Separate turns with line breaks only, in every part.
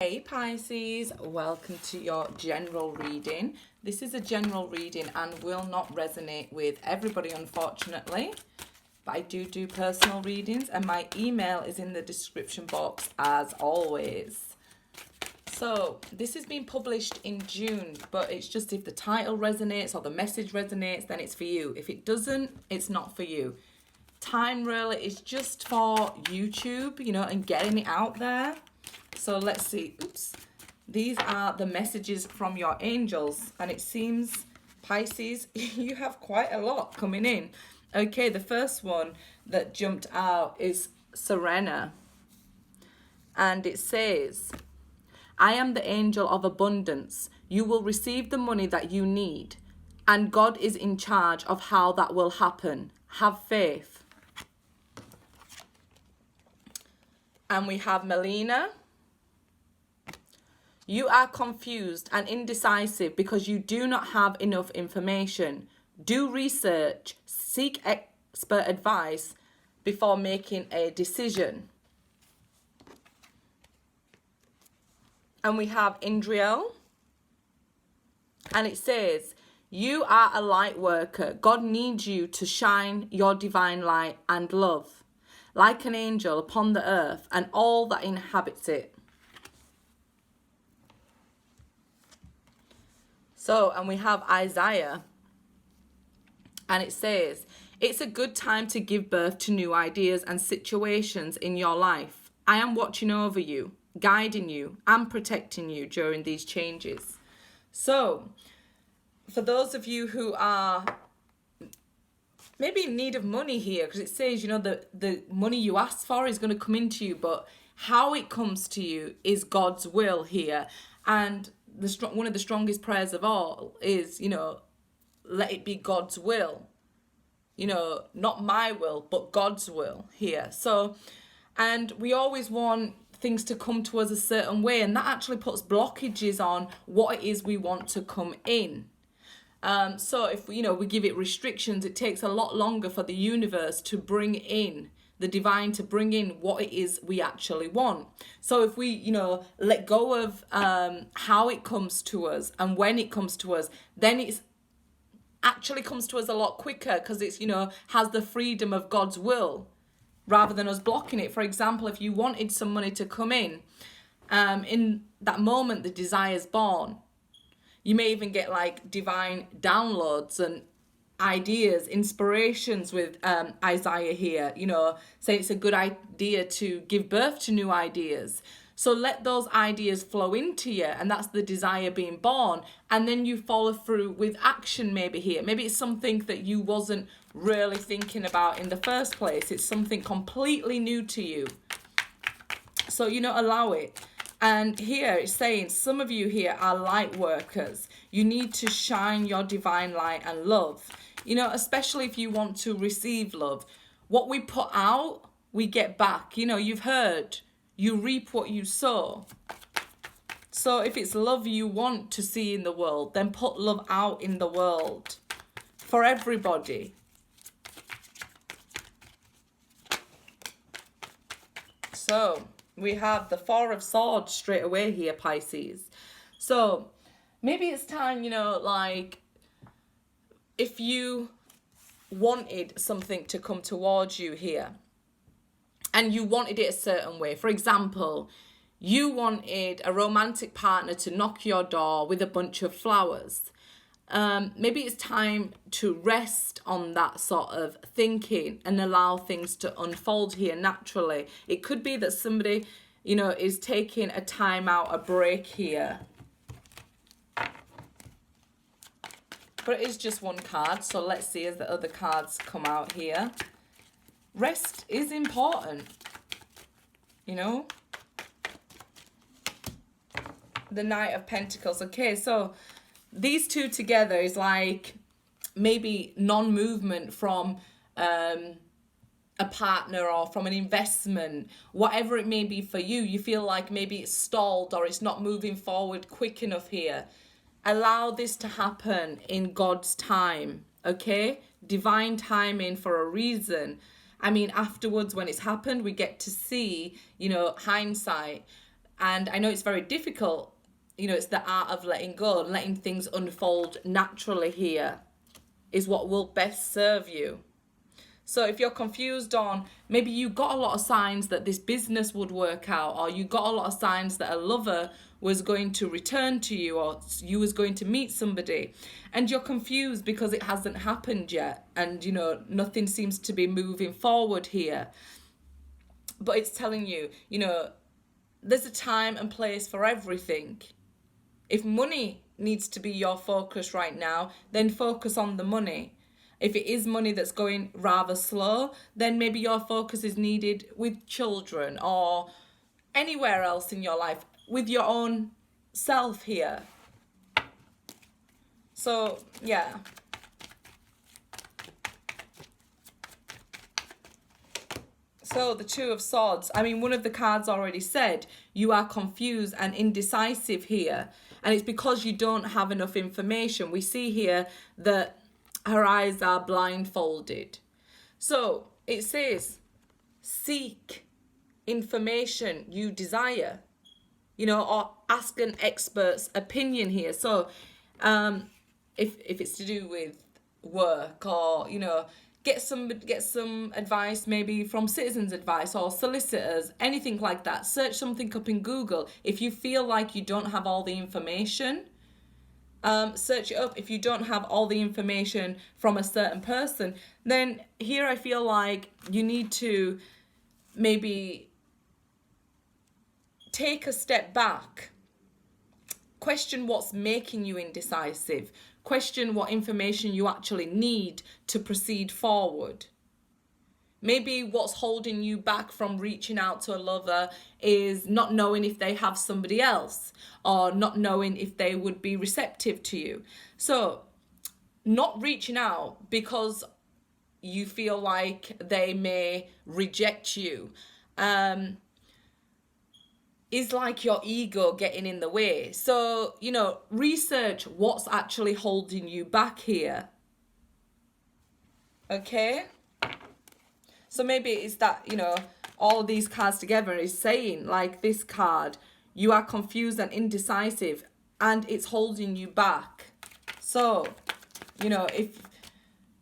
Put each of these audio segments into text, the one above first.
Hey Pisces, welcome to your general reading. This is a general reading and will not resonate with everybody, unfortunately. But I do personal readings, and my email is in the description box as always. So this has been published in June, but it's just if the title resonates or the message resonates, then it's for you. If it doesn't, it's not for you. Time really is just for YouTube, and getting it out there. So let's see. Oops. These are the messages from your angels. And it seems, Pisces, you have quite a lot coming in. Okay, the first one that jumped out is Serena. And it says, I am the angel of abundance. You will receive the money that you need. And God is in charge of how that will happen. Have faith. And we have Melina. You are confused and indecisive because you do not have enough information. Do research, seek expert advice before making a decision. And we have Indriel. And it says, you are a light worker. God needs you to shine your divine light and love, like an angel upon the earth and all that inhabits it. So, and we have Isaiah, and it says, it's a good time to give birth to new ideas and situations in your life. I am watching over you, guiding you, and protecting you during these changes. So, for those of you who are maybe in need of money here, because it says, the money you ask for is going to come into you, but how it comes to you is God's will here. And one of the strongest prayers of all is, let it be God's will. Not my will, but God's will here. So, and we always want things to come to us a certain way, and that actually puts blockages on what it is we want to come in. So if, we give it restrictions, it takes a lot longer for the universe to bring in the divine, to bring in what it is we actually want. So if we, let go of how it comes to us and when it comes to us, then it's actually comes to us a lot quicker because it's, has the freedom of God's will rather than us blocking it. For example, if you wanted some money to come in that moment the desire's born, you may even get like divine downloads and ideas, inspirations with Isaiah here, saying it's a good idea to give birth to new ideas. So let those ideas flow into you, and that's the desire being born. And then you follow through with action maybe here. Maybe it's something that you wasn't really thinking about in the first place. It's something completely new to you. So, allow it. And here it's saying some of you here are light workers. You need to shine your divine light and love. Especially if you want to receive love. What we put out, we get back. You've heard, you reap what you sow. So if it's love you want to see in the world, then put love out in the world for everybody. So we have the Four of Swords straight away here, Pisces. So maybe it's time, if you wanted something to come towards you here and you wanted it a certain way, for example, you wanted a romantic partner to knock your door with a bunch of flowers. Maybe it's time to rest on that sort of thinking and allow things to unfold here naturally. It could be that somebody, is taking a time out, a break here. But it is just one card, so let's see as the other cards come out here. Rest is important, The Knight of Pentacles. Okay, so these two together is like maybe non-movement from a partner or from an investment, whatever it may be for you. You feel like maybe it's stalled or it's not moving forward quick enough here. Allow this to happen in God's time, okay? Divine timing for a reason. I mean, afterwards, when it's happened, we get to see, hindsight. And I know it's very difficult. You know, it's the art of letting go and letting things unfold naturally here is what will best serve you. So if you're confused on, maybe you got a lot of signs that this business would work out, or you got a lot of signs that a lover was going to return to you, or you was going to meet somebody, and you're confused because it hasn't happened yet, and you know, nothing seems to be moving forward here. But it's telling you, you know, there's a time and place for everything. If money needs to be your focus right now, then focus on the money. If it is money that's going rather slow, then maybe your focus is needed with children or anywhere else in your life, with your own self here. So, yeah. So the Two of Swords, I mean, one of the cards already said you are confused and indecisive here. And it's because you don't have enough information. We see here that her eyes are blindfolded. So it says, seek information you desire, you know, or ask an expert's opinion here. So if it's to do with work, or, you know, get some advice maybe from Citizens Advice or solicitors, anything like that. Search something up in Google. If you feel like you don't have all the information, search it up. If you don't have all the information from a certain person, then here I feel like you need to maybe take a step back, question what's making you indecisive, question what information you actually need to proceed forward. Maybe what's holding you back from reaching out to a lover is not knowing if they have somebody else, or not knowing if they would be receptive to you. So not reaching out because you feel like they may reject you is like your ego getting in the way. So, you know, research what's actually holding you back here. Okay? So maybe it's that, you know, all of these cards together is saying, like this card, you are confused and indecisive and it's holding you back. So, you know, if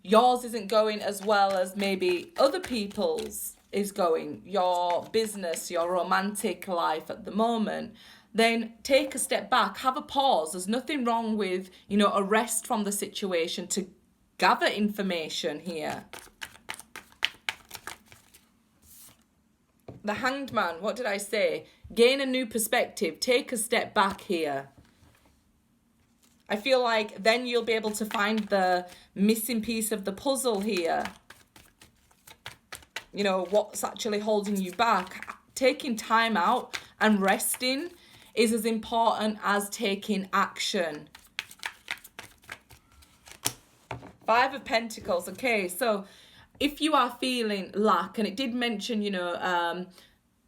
yours isn't going as well as maybe other people's is going, your business, your romantic life at the moment, then take a step back, have a pause. There's nothing wrong with, you know, a rest from the situation to gather information here. The Hanged Man, what did I say? Gain a new perspective, take a step back here. I feel like then you'll be able to find the missing piece of the puzzle here. You know, what's actually holding you back. Taking time out and resting is as important as taking action. Five of Pentacles. Okay, so if you are feeling lack, and it did mention, you know,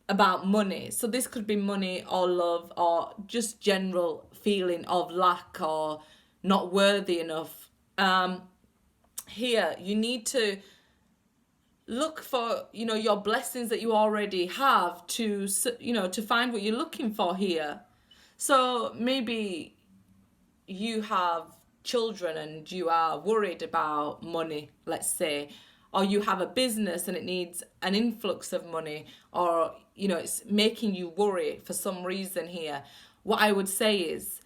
about money. So this could be money or love or just general feeling of lack or not worthy enough. Here, you need to look for, you know, your blessings that you already have to, you know, to find what you're looking for here. So maybe you have children and you are worried about money, let's say, or you have a business and it needs an influx of money, or, you know, it's making you worry for some reason here. What I would say is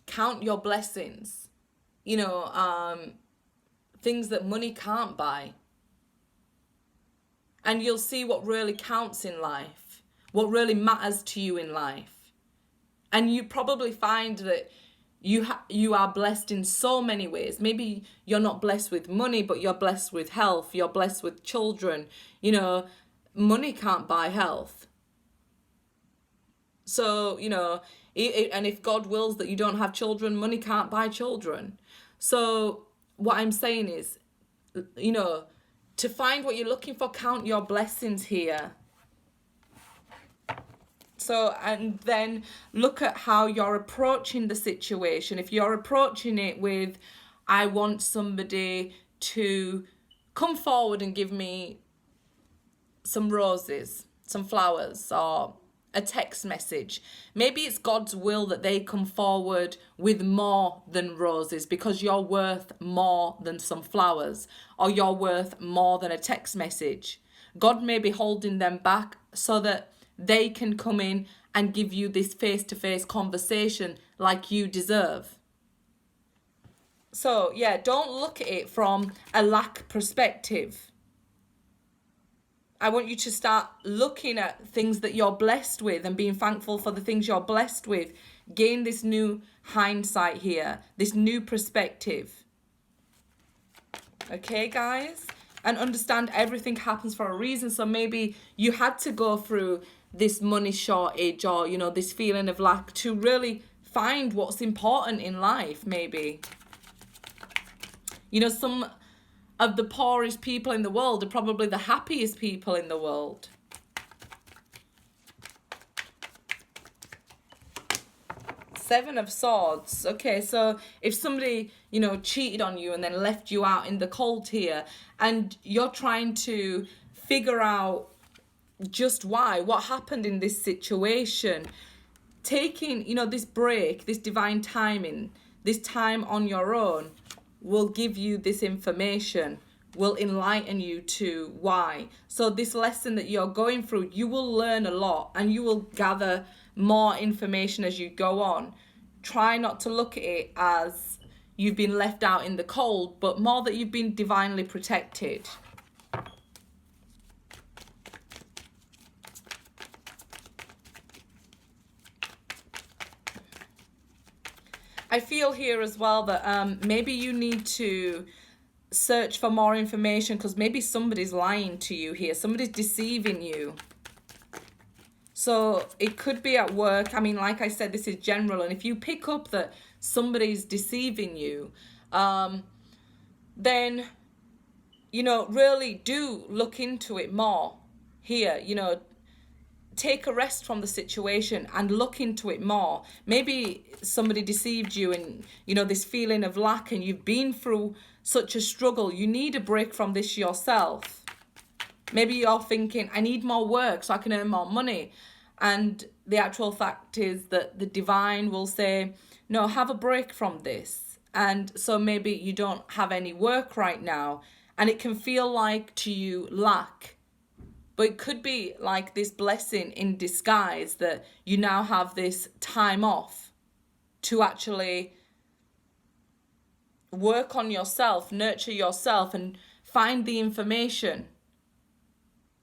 count your blessings, you know, things that money can't buy. And you'll see what really counts in life, what really matters to you in life. And you probably find that you are blessed in so many ways. Maybe you're not blessed with money, but you're blessed with health. You're blessed with children. You know, money can't buy health. So, you know, and if God wills that you don't have children, money can't buy children. So what I'm saying is, you know, to find what you're looking for, count your blessings here. So, and then look at how you're approaching the situation. If you're approaching it with, I want somebody to come forward and give me some roses, some flowers, or a text message. Maybe it's God's will that they come forward with more than roses because you're worth more than some flowers, or you're worth more than a text message. God may be holding them back so that they can come in and give you this face-to-face conversation like you deserve. So yeah, don't look at it from a lack perspective. I want you to start looking at things that you're blessed with and being thankful for the things you're blessed with. Gain this new hindsight here, this new perspective. Okay, guys? And understand everything happens for a reason. So maybe you had to go through this money shortage or, you know, this feeling of lack to really find what's important in life, maybe. You know, some of the poorest people in the world are probably the happiest people in the world. Seven of Swords. Okay, so if somebody, you know, cheated on you and then left you out in the cold here, and you're trying to figure out just why, what happened in this situation, taking, you know, this break, this divine timing, this time on your own will give you this information, will enlighten you to why. So this lesson that you're going through, you will learn a lot and you will gather more information as you go on. Try not to look at it as you've been left out in the cold, but more that you've been divinely protected. I feel here as well that maybe you need to search for more information because maybe somebody's lying to you here. Somebody's deceiving you. So it could be at work. I mean, like I said, this is general. And if you pick up that somebody's deceiving you, then, you know, really do look into it more here. You know, take a rest from the situation and look into it more. Maybe somebody deceived you and, you know, this feeling of lack, and you've been through such a struggle. You need a break from this yourself. Maybe you're thinking, I need more work so I can earn more money. And the actual fact is that the divine will say, no, have a break from this. And so maybe you don't have any work right now, and it can feel like to you lack. But it could be like this blessing in disguise that you now have this time off to actually work on yourself, nurture yourself, and find the information.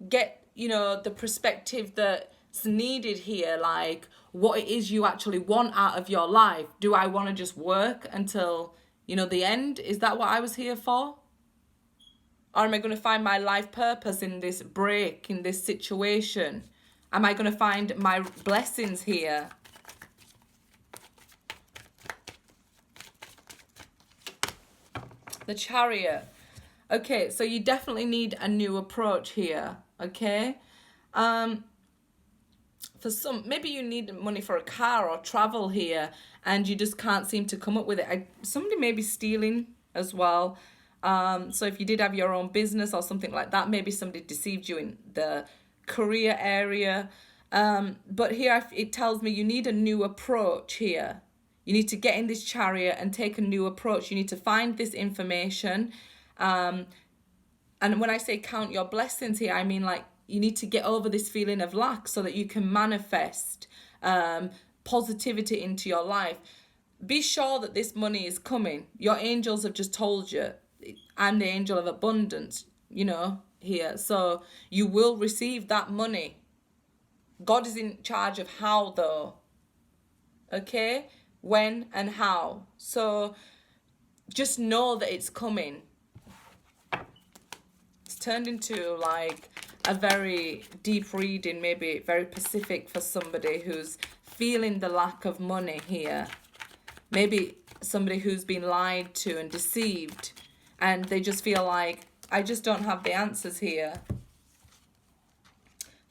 Get, you know, the perspective that's needed here, like what it is you actually want out of your life. Do I want to just work until, you know, the end? Is that what I was here for? Or am I going to find my life purpose in this break, in this situation? Am I going to find my blessings here? The Chariot. Okay, so you definitely need a new approach here, okay? For some, maybe you need money for a car or travel here, and you just can't seem to come up with it. Somebody may be stealing as well. So if you did have your own business or something like that, maybe somebody deceived you in the career area. But here it tells me you need a new approach here. You need to get in this Chariot and take a new approach. You need to find this information. And when I say count your blessings here, I mean like you need to get over this feeling of lack so that you can manifest positivity into your life. Be sure that this money is coming. Your angels have just told you. I'm the angel of abundance, you know, here. So you will receive that money. God is in charge of how, though. Okay? When and how. So just know that it's coming. It's turned into like a very deep reading, maybe very specific for somebody who's feeling the lack of money here. Maybe somebody who's been lied to and deceived, and they just feel like, I just don't have the answers here.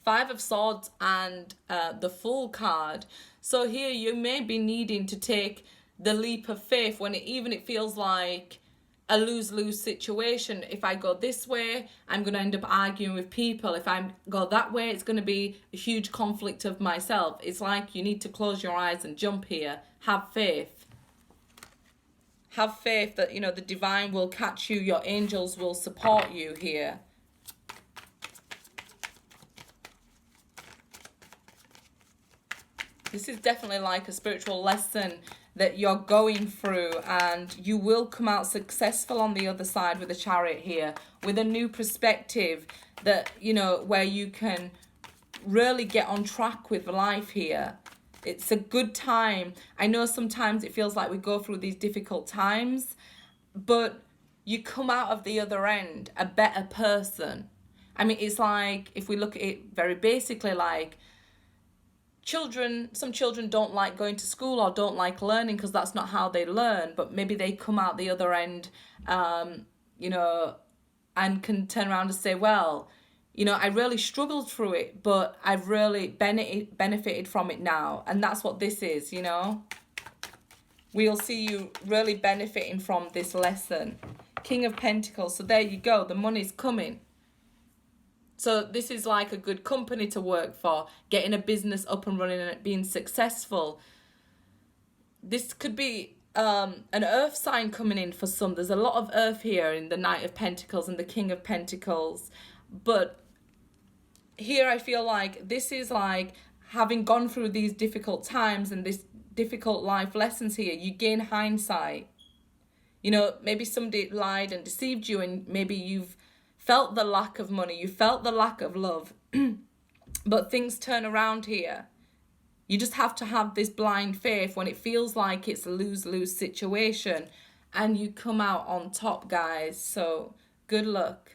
Five of Swords and the Fool card. So here you may be needing to take the leap of faith when it feels like a lose-lose situation. If I go this way, I'm going to end up arguing with people. If I go that way, it's going to be a huge conflict of myself. It's like you need to close your eyes and jump here. Have faith. Have faith that, you know, the divine will catch you. Your angels will support you here. This is definitely like a spiritual lesson that you're going through, and you will come out successful on the other side with the Chariot here, with a new perspective that, you know, where you can really get on track with life here. It's a good time. I know sometimes it feels like we go through these difficult times, but you come out of the other end a better person. I mean, it's like, if we look at it very basically, like, some children don't like going to school or don't like learning because that's not how they learn, but maybe they come out the other end, you know, and can turn around and say, well, you know, I really struggled through it, but I've really benefited from it now. And that's what this is, you know. We'll see you really benefiting from this lesson. King of Pentacles. So there you go. The money's coming. So this is like a good company to work for, getting a business up and running and it being successful. This could be an earth sign coming in for some. There's a lot of earth here in the Knight of Pentacles and the King of Pentacles. But here I feel like this is like having gone through these difficult times and this difficult life lessons here. You gain hindsight. You know, maybe somebody lied and deceived you, and maybe you've felt the lack of money, you felt the lack of love, but things turn around here. You just have to have this blind faith when it feels like it's a lose-lose situation, and you come out on top, guys. So good luck.